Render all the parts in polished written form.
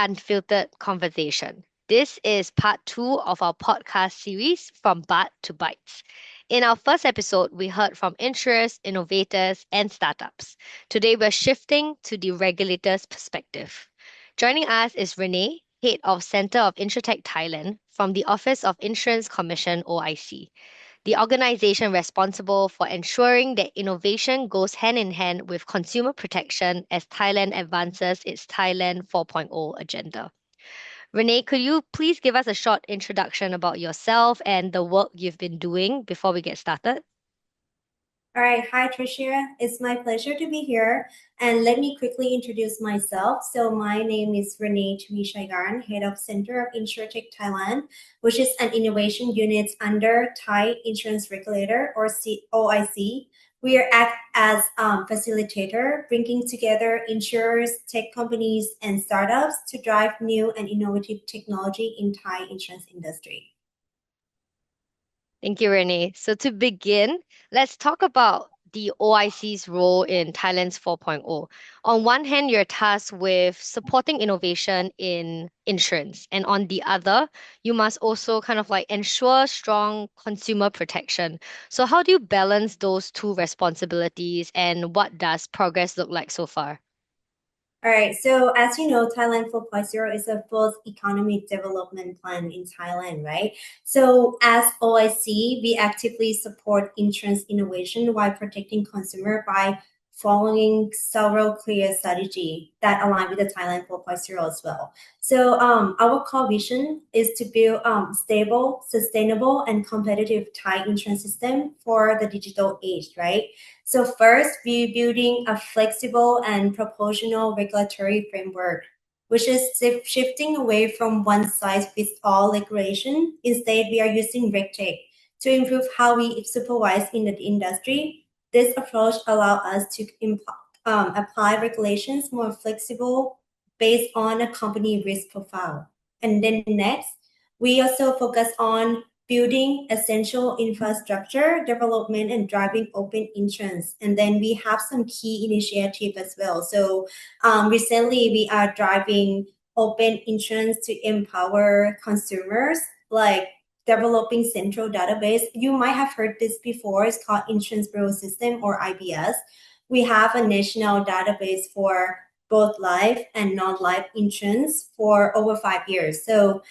Unfiltered Conversation. This is part two of our podcast series From Bud to Bites. In our first episode, we heard from insurers, innovators, and startups. Today, we're shifting to the regulator's perspective. Joining us is Renee, Head of Center of InsurTech Thailand from the Office of Insurance Commission OIC, the organization responsible for ensuring that innovation goes hand in hand with consumer protection as Thailand advances its Thailand 4.0 agenda. Renee, could you please give us a short introduction about yourself and the work you've been doing before we get started? All right. Hi, Tricia. It's my pleasure to be here. And let me quickly introduce myself. So my name is Renee Thavichaigarn, Head of Center of InsurTech Thailand, which is an innovation unit under Thai Insurance Regulator or OIC. We are act as facilitator, bringing together insurers, tech companies, and startups to drive new and innovative technology in Thai insurance industry. Thank you, Renee. So to begin, let's talk about the OIC's role in Thailand's 4.0. On one hand, you're tasked with supporting innovation in insurance, and on the other, you must also kind of like ensure strong consumer protection. So how do you balance those two responsibilities, and what does progress look like so far? All right, so as you know, Thailand 4.0 is a fourth economic development plan in Thailand, right? So as OIC, we actively support insurance innovation while protecting consumer by following several clear strategy that align with the Thailand 4.0 as well. So our core vision is to build stable, sustainable, and competitive Thai insurance system for the digital age, right? So first, we're building a flexible and proportional regulatory framework, which is shifting away from one-size-fits-all regulation. Instead, we are using RegTech to improve how we supervise in the industry. This approach allows us to apply regulations more flexible based on a company risk profile. And then next, we also focus on building essential infrastructure development and driving open insurance. And then we have some key initiatives as well. So recently we are driving open insurance to empower consumers, like developing central database. You might have heard this before. It's called Insurance Bureau System or IBS. We have a national database for both life and non-life insurance for over 5 years. So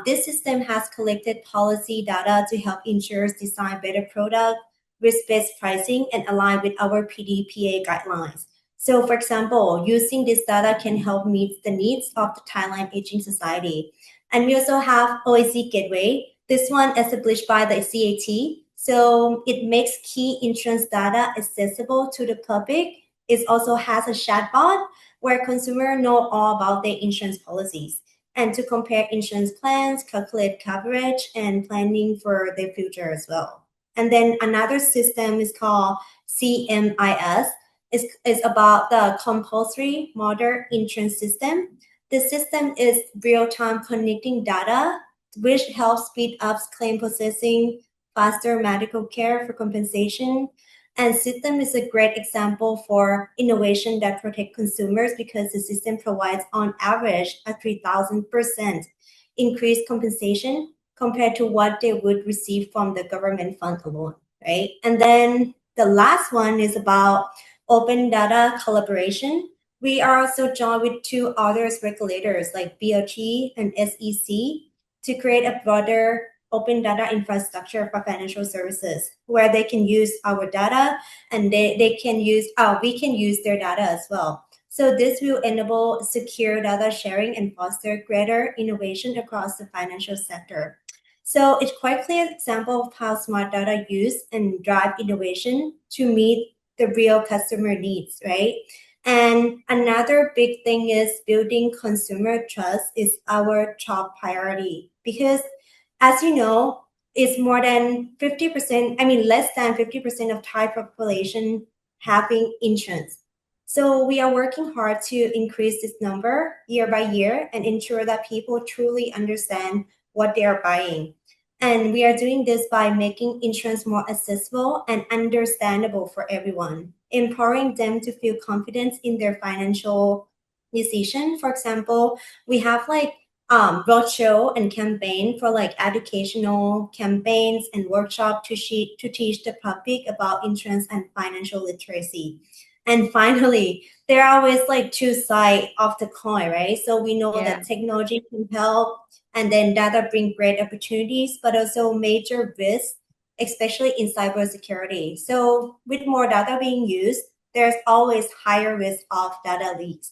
this system has collected policy data to help insurers design better product, risk-based pricing, and align with our PDPA guidelines. So for example, using this data can help meet the needs of the Thailand aging society. And we also have OIC Gateway. This one established by the CAT. So it makes key insurance data accessible to the public. It also has a chatbot where consumers know all about their insurance policies and to compare insurance plans, calculate coverage, and planning for their future as well. And then another system is called CMIS. It's about the compulsory modern insurance system. The system is real-time connecting data, which helps speed up claim processing, faster medical care for compensation. And system is a great example for innovation that protect consumers because the system provides on average a 3,000% increased compensation compared to what they would receive from the government fund alone, right? And then the last one is about open data collaboration. We are also joined with two other regulators like BOT and SEC to create a broader open data infrastructure for financial services where they can use our data and we can use their data as well. So this will enable secure data sharing and foster greater innovation across the financial sector. So it's quite clear example of how smart data use and drive innovation to meet the real customer needs, right? And another big thing is building consumer trust is our top priority because as you know, it's more than 50%, less than 50% of Thai population having insurance. So we are working hard to increase this number year by year and ensure that people truly understand what they are buying. And we are doing this by making insurance more accessible and understandable for everyone, empowering them to feel confidence in their financial decision. For example, we have like roadshow and campaign for like educational campaigns and workshop to teach the public about insurance and financial literacy. And finally, there are always like two sides of the coin, right? So we know Yeah. that technology can help, and then data bring great opportunities, but also major risks, especially in cybersecurity. So with more data being used, there's always higher risk of data leaks.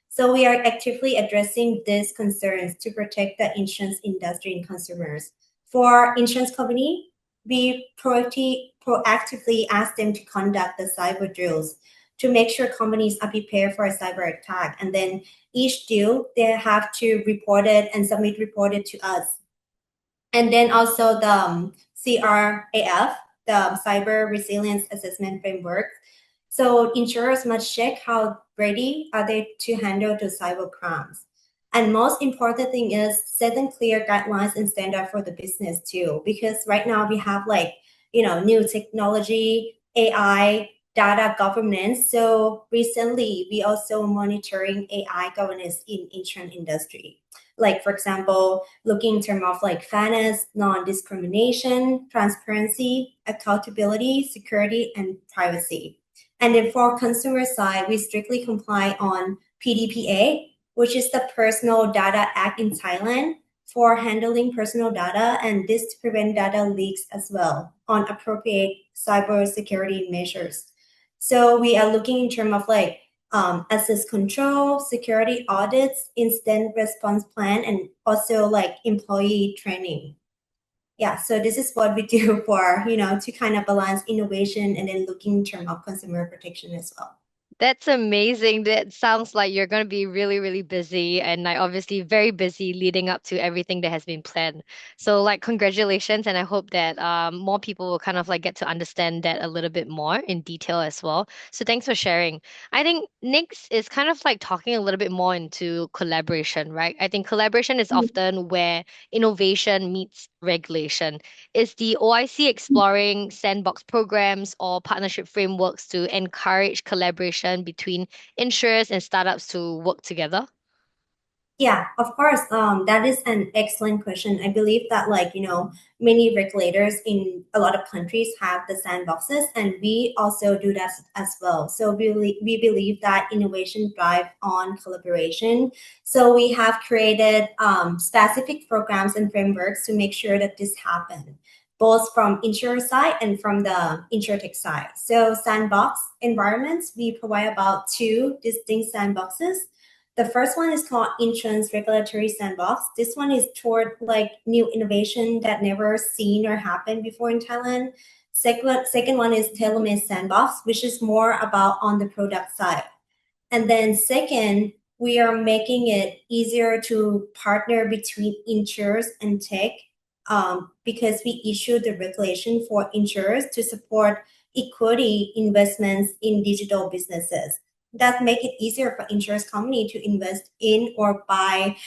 So we are actively addressing these concerns to protect the insurance industry and consumers. For insurance company, we proactively ask them to conduct the cyber drills to make sure companies are prepared for a cyber attack. And then each deal, they have to report it and submit report it to us. And then also the CRAF, the Cyber Resilience Assessment Framework. So insurers must check how ready are they to handle the cyber crimes. And most important thing is setting clear guidelines and standard for the business too, because right now we have like, new technology, AI, data governance. So recently we also monitoring AI governance in insurance industry. Like for example, looking in terms of like fairness, non-discrimination, transparency, accountability, security, and privacy. And then for consumer side, we strictly comply on PDPA, which is the Personal Data Act in Thailand for handling personal data, and this to prevent data leaks as well on appropriate cybersecurity measures. So we are looking in terms of like access control, security audits, instant response plan, and also like employee training. Yeah, so this is what we do for, to kind of balance innovation and then looking in terms of consumer protection as well. That's amazing. That sounds like you're going to be really, really busy and like obviously very busy leading up to everything that has been planned. So like congratulations, and I hope that more people will kind of like get to understand that a little bit more in detail as well. So thanks for sharing. I think next is kind of like talking a little bit more into collaboration, right? I think collaboration is often where innovation meets regulation. Is the OIC exploring sandbox programs or partnership frameworks to encourage collaboration between insurers and startups to work together? Yeah, of course. That is an excellent question. I believe that, like, many regulators in a lot of countries have the sandboxes, and we also do that as well. So we believe that innovation thrive on collaboration. So we have created specific programs and frameworks to make sure that this happen, both from insurer side and from the insurtech side. So sandbox environments, we provide about two distinct sandboxes. The first one is called Insurance Regulatory Sandbox. This one is toward like new innovation that never seen or happened before in Thailand. Second one is Tailor-Made Sandbox, which is more about on the product side. And then second, we are making it easier to partner between insurers and tech because we issue the regulation for insurers to support equity investments in digital businesses. That make it easier for insurance company to invest in or buy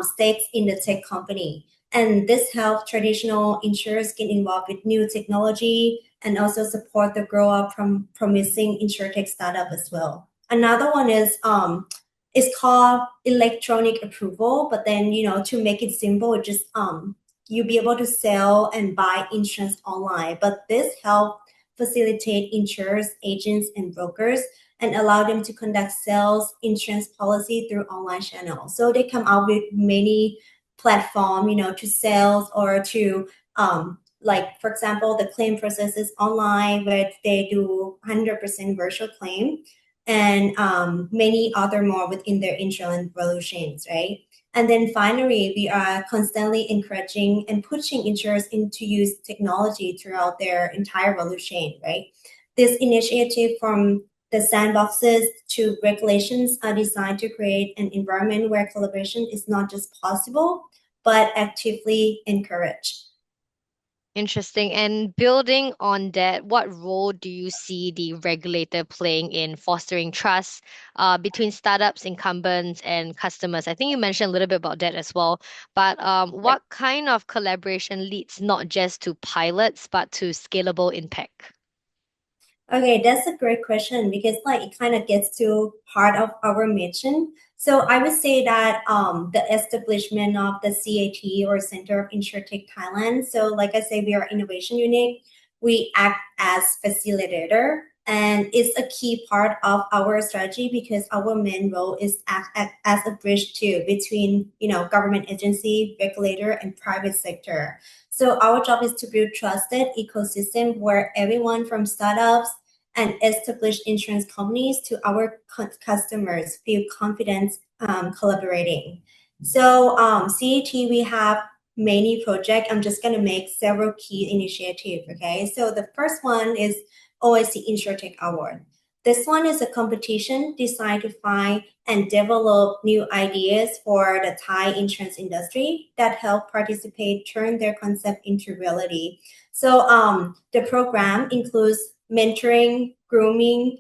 stakes in the tech company. And this helps traditional insurers get involved with new technology and also support the grow up from promising insurtech startup as well. Another one is it's called electronic approval, but then to make it simple, just you be able to sell and buy insurance online. But this help facilitate insurers, agents, and brokers and allow them to conduct sales insurance policy through online channels. So they come out with many platform, to sales or to like for example, the claim process is online where they do 100% virtual claim and many other more within their insurance value chains, right? And then finally, we are constantly encouraging and pushing insurers into use technology throughout their entire value chain, right? This initiative from the sandboxes to regulations are designed to create an environment where collaboration is not just possible, but actively encouraged. Interesting. And building on that, what role do you see the regulator playing in fostering trust between startups, incumbents, and customers? I think you mentioned a little bit about that as well. But what kind of collaboration leads not just to pilots, but to scalable impact? Okay, that's a great question because like it kind of gets to part of our mission. So I would say that the establishment of the CAT or Center of InsurTech Thailand. So like I say, we are innovation unit. We act as facilitator, and it's a key part of our strategy because our main role is act as a bridge too between government agency, regulator, and private sector. So our job is to build trusted ecosystem where everyone from startups and established insurance companies to our customers feel confident collaborating. So CAT, we have many projects. I'm just going to make several key initiatives. Okay, so the first one is OIC InsurTech Award. This one is a competition designed to find and develop new ideas for the Thai insurance industry that help participate turn their concept into reality. So the program includes mentoring, grooming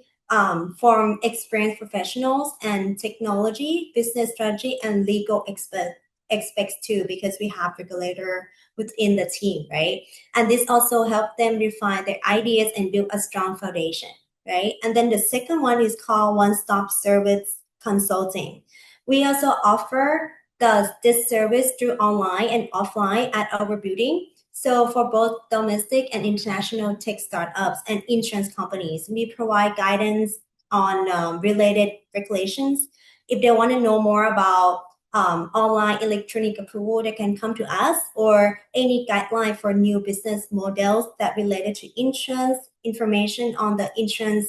from experienced professionals and technology, business strategy, and legal experts too, because we have regulator within the team, right? And this also helps them refine their ideas and build a strong foundation, right? And then the second one is called one-stop service consulting. We also offer this service through online and offline at our building. So for both domestic and international tech startups and insurance companies, we provide guidance on related regulations. If they want to know more about online electronic approval, they can come to us, or any guideline for new business models that related to insurance, information on the insurance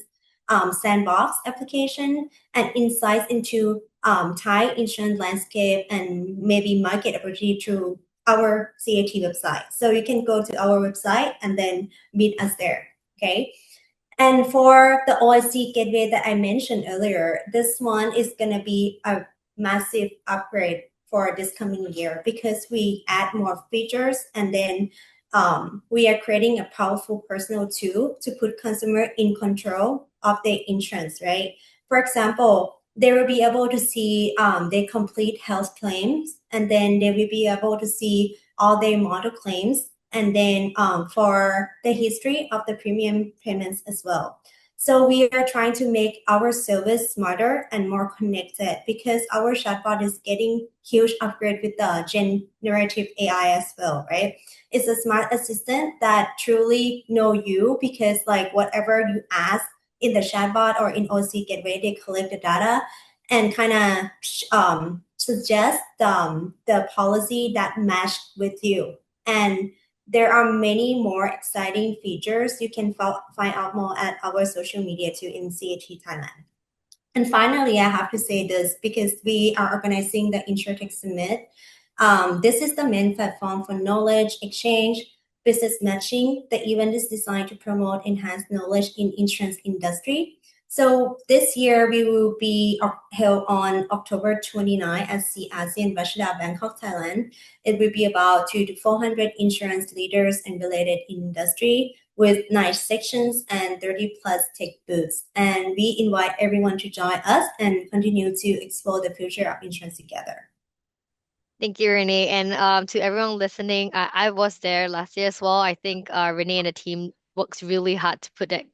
sandbox application, and insights into Thai insurance landscape and maybe market opportunity through our CAT website. So you can go to our website and then meet us there. Okay. And for the OIC gateway that I mentioned earlier, this one is going to be a massive upgrade for this coming year because we add more features, and then we are creating a powerful personal tool to put consumer in control of their insurance, right? For example, they will be able to see their complete health claims, and then they will be able to see all their model claims, and then for the history of the premium payments as well. So we are trying to make our service smarter and more connected because our chatbot is getting huge upgrade with the generative AI as well, right? It's a smart assistant that truly know you because like whatever you ask in the chatbot or in OC Gateway, they collect the data and kind of suggest the policy that match with you. And there are many more exciting features. You can find out more at our social media too in CAT Thailand. And finally, I have to say this because we are organizing the InsurTech Summit. This is the main platform for knowledge exchange, business matching. The event is designed to promote enhanced knowledge in insurance industry. So this year we will be held on October 29 at the ASEAN Rashida, Bangkok, Thailand. It will be about 200 to 400 insurance leaders and related industry with 9 sections and 30 plus tech booths. And we invite everyone to join us and continue to explore the future of insurance together. Thank you, Renee. And to everyone listening, I was there last year as well. I think Renee and the team works really hard to put that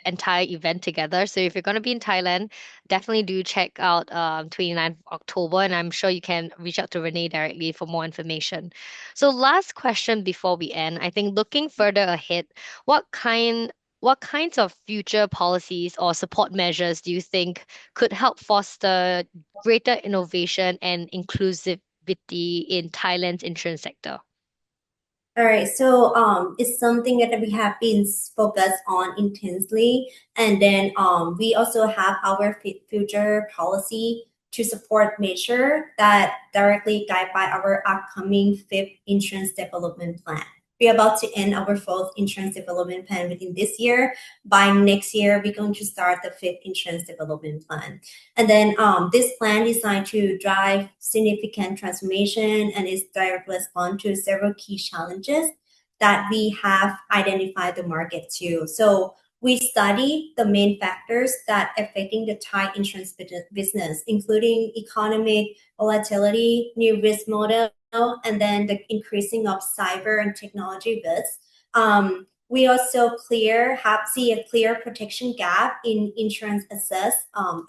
entire event together. So if you're going to be in Thailand, definitely do check out 29th October, and I'm sure you can reach out to Renee directly for more information. So last question before we end, I think looking further ahead, what kind what kinds of future policies or support measures do you think could help foster greater innovation and inclusivity in Thailand's insurance sector? All right, so it's something that we have been focused on intensely, and then we also have our future policy to support measure that directly guide by our upcoming fifth insurance development plan. We're about to end our fourth insurance development plan within this year. By next year, we're going to start the fifth insurance development plan. And then this plan is designed to drive significant transformation and is direct response to several key challenges that we have identified the market to. So we study the main factors that affecting the Thai insurance business, including economic volatility, new risk model, and then the increasing of cyber and technology risks. We also see a clear protection gap in insurance access,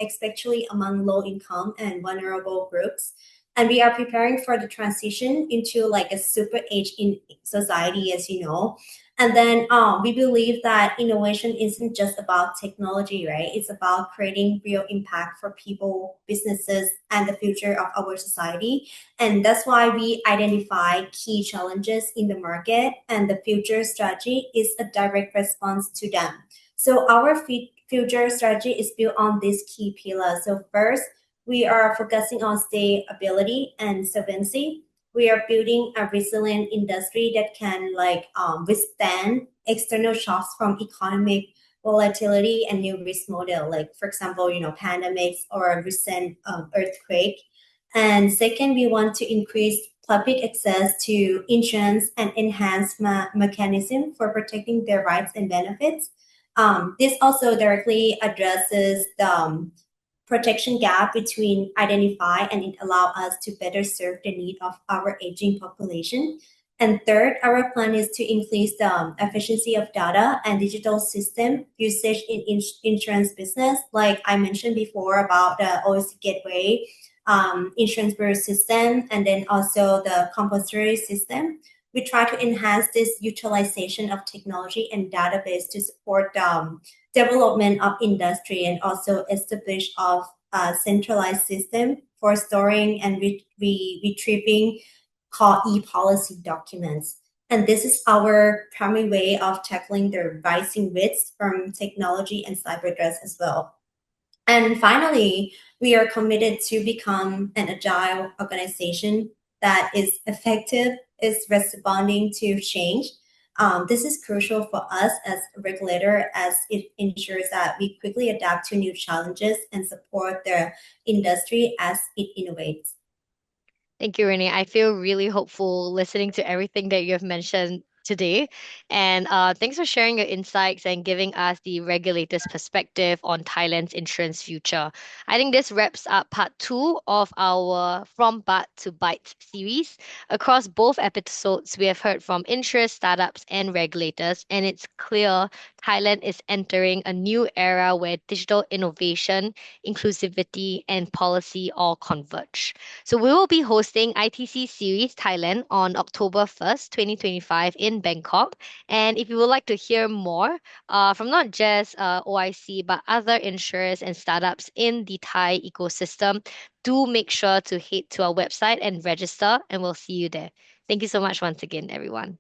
especially among low income and vulnerable groups. And we are preparing for the transition into like a super age in society, as you know. And then we believe that innovation isn't just about technology, right? It's about creating real impact for people, businesses, and the future of our society. And that's why we identify key challenges in the market, and the future strategy is a direct response to them. So our future strategy is built on these key pillars. So first, we are focusing on stability and solvency. We are building a resilient industry that can withstand external shocks from economic volatility and new risk model, like for example, pandemics or a recent earthquake. And second, we want to increase public access to insurance and enhance mechanism for protecting their rights and benefits. This also directly addresses the protection gap between identify, and it allows us to better serve the need of our aging population. And third, our plan is to increase the efficiency of data and digital system usage in insurance business. Like I mentioned before about the OSC gateway, insurance bureau system, and then also the compulsory system. We try to enhance this utilization of technology and database to support development of industry, and also establish of a centralized system for storing and retrieving called e-policy documents. And this is our primary way of tackling the rising risks from technology and cyber threats as well. And finally, we are committed to become an agile organization that is effective, is responding to change. This is crucial for us as a regulator, as it ensures that we quickly adapt to new challenges and support the industry as it innovates. Thank you, Renee. I feel really hopeful listening to everything that you have mentioned today. And thanks for sharing your insights and giving us the regulator's perspective on Thailand's insurance future. I think this wraps up part two of our From But to Bytes series. Across both episodes, we have heard from insurers, startups, and regulators, and it's clear Thailand is entering a new era where digital innovation, inclusivity, and policy all converge. So we will be hosting ITC Series Thailand on October 1st, 2025 in Bangkok. And if you would like to hear more from not just OIC, but other insurers and startups in the Thai ecosystem, do make sure to head to our website and register, and we'll see you there. Thank you so much once again, everyone.